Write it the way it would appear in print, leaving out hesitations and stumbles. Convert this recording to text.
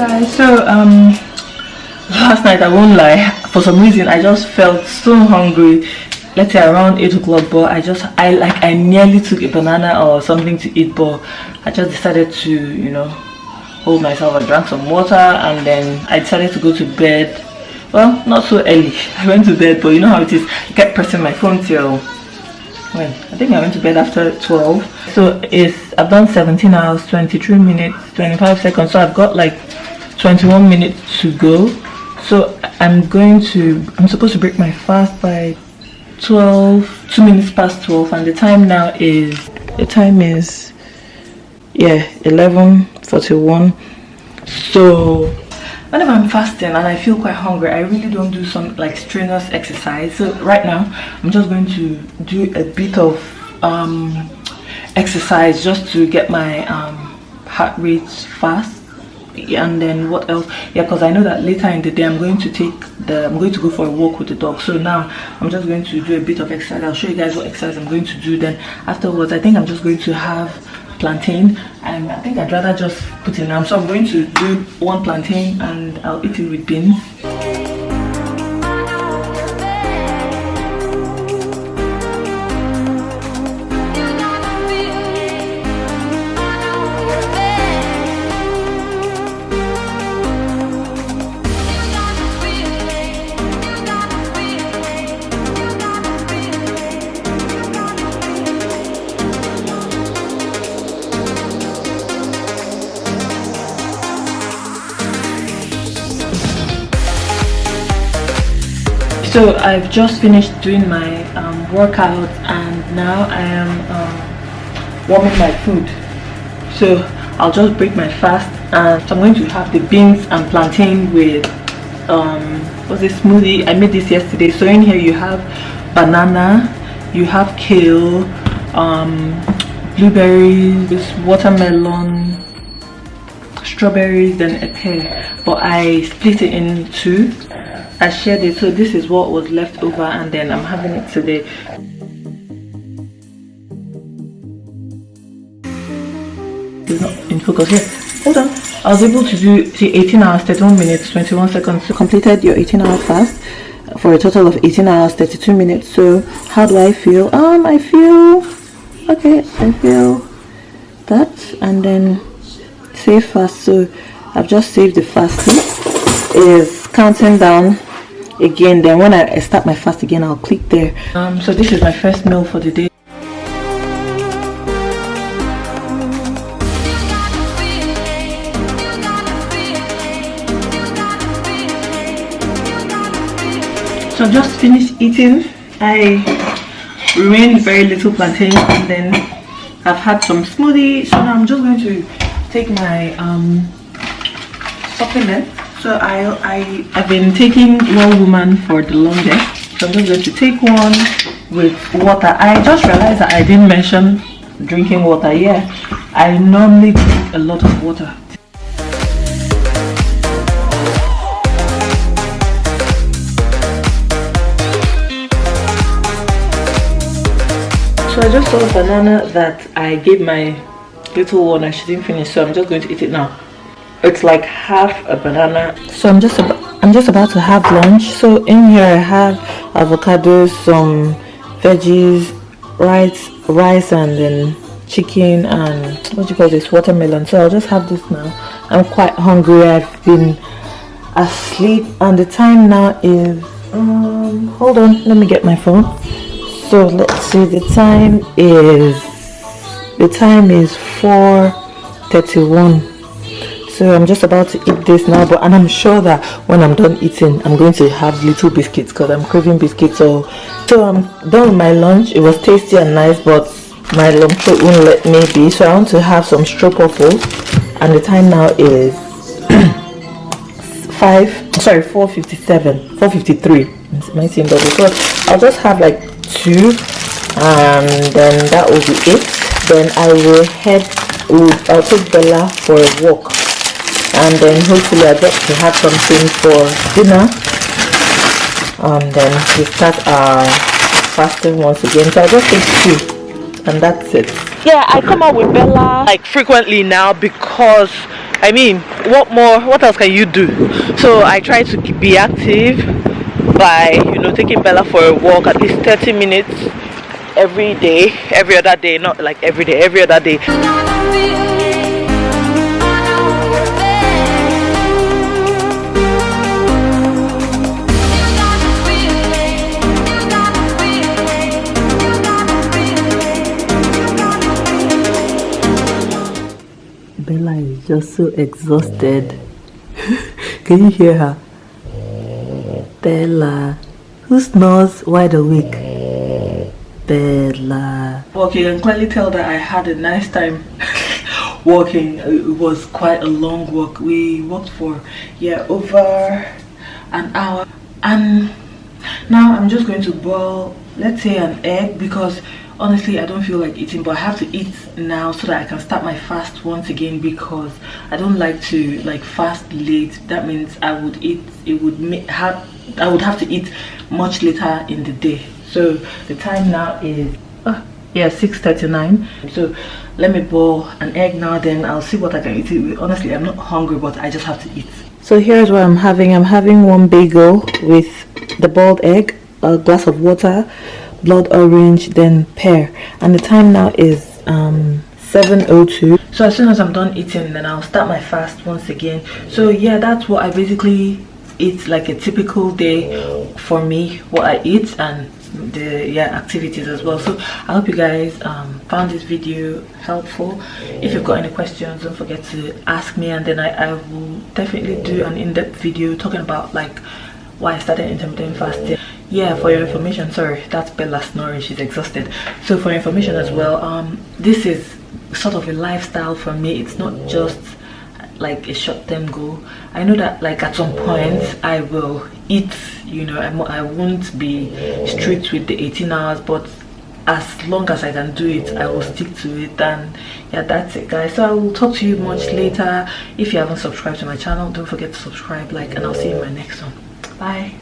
guys, so last night, I won't lie, for some reason I just felt so hungry, let's say around 8 o'clock, but I nearly took a banana or something to eat, but I just decided to, you know, hold myself. I drank some water and then I decided to go to bed. Well, not so early. I went to bed, but you know how it is, I kept pressing my phone till when? I think I went to bed after 12. So I've done 17 hours, 23 minutes, 25 seconds. So I've got like 21 minutes to go. So I'm supposed to break my fast by 2 minutes past 12, and the time is yeah, 11:41. So whenever I'm fasting and I feel quite hungry, I really don't do some like strenuous exercise. So right now I'm just going to do a bit of exercise just to get my heart rate fast. And then what else? Yeah, because I know that later in the day I'm going to go for a walk with the dog. So now I'm just going to do a bit of exercise. I'll show you guys what exercise I'm going to do. Then afterwards, I think I'm just going to have plantain, and I think I'd rather just put it now. So I'm going to do one plantain and I'll eat it with beans. So I've just finished doing my workout, and now I am warming my food. So I'll just break my fast, and so I'm going to have the beans and plantain with what's this smoothie? I made this yesterday. So in here you have banana, you have kale, blueberries, watermelon, strawberries, then a pear. But I split it in two. I shared it, so this is what was left over, and then I'm having it today. It's not in focus here. Hold on. I was able to do 18 hours, 31 minutes, 21 seconds. So completed your 18-hour fast for a total of 18 hours, 32 minutes. So how do I feel? I feel okay. I feel that, and then save fast. So I've just saved the fasting. It is counting down again. Then when I start my fast again, I'll click there. So this is my first meal for the day. So I've just finished eating. I remained very little plantain, and then I've had some smoothie. So now I'm just going to take my supplement. So I've been taking One Woman for the longest. So I'm just going to take one with water. I just realized that I didn't mention drinking water. Yeah, I normally drink a lot of water. So I just saw a banana that I gave my little one and she didn't finish, so I'm just going to eat it now. It's like half a banana. So I'm just about to have lunch. So in here I have avocados, some veggies, rice, and then chicken, and what do you call this, watermelon. So I'll just have this now. I'm quite hungry. I've been asleep, and the time now is hold on, let me get my phone. So let's see, the time is 4:31. So I'm just about to eat this now, and I'm sure that when I'm done eating, I'm going to have little biscuits because I'm craving biscuits. So I'm done with my lunch. It was tasty and nice, but my lunch throat won't let me be. So I want to have some stroopwafels, and the time now is 4:53. It's my team double. So I'll just have like 2, and then that will be it. Then I will I'll take Bella for a walk, and then hopefully I get to have something for dinner, and then we start our fasting once again. So I'll just take 2, and that's it. Yeah, I come out with Bella like frequently now because I mean, what else can you do? So I try to be active by, you know, taking Bella for a walk at least 30 minutes every day, every other day, not like every day, every other day. Bella is just so exhausted. Can you hear her? Bella, who snores wide awake? Bella. Okay, you can clearly tell that I had a nice time walking. It was quite a long walk. We walked for over an hour, and now I'm just going to boil, let's say, an egg, because honestly I don't feel like eating, but I have to eat now so that I can start my fast once again, because I don't like to like fast late. That means I would have to eat much later in the day. So the time now is 6:39. So let me boil an egg now, then I'll see what I can eat. Honestly, I'm not hungry, but I just have to eat. So here's what I'm having. I'm having one bagel with the boiled egg, a glass of water, blood orange, then pear, and the time now is 7:02. So as soon as I'm done eating, then I'll start my fast once again. So yeah, that's what I basically eat, like a typical day for me, what I eat, and the activities as well. So I hope you guys found this video helpful. If you've got any questions, don't forget to ask me, and then I will definitely do an in-depth video talking about like why I started intermittent fasting. Yeah, for your information, sorry, that's Bella snoring, she's exhausted. So for your information as well, this is sort of a lifestyle for me. It's not just like a short-term goal. I know that like at some point I will eat, you know, I won't be strict with the 18 hours, but as long as I can do it, I will stick to it. And yeah, that's it guys. So I will talk to you much later. If you haven't subscribed to my channel, don't forget to subscribe, like, and I'll see you in my next one. Bye.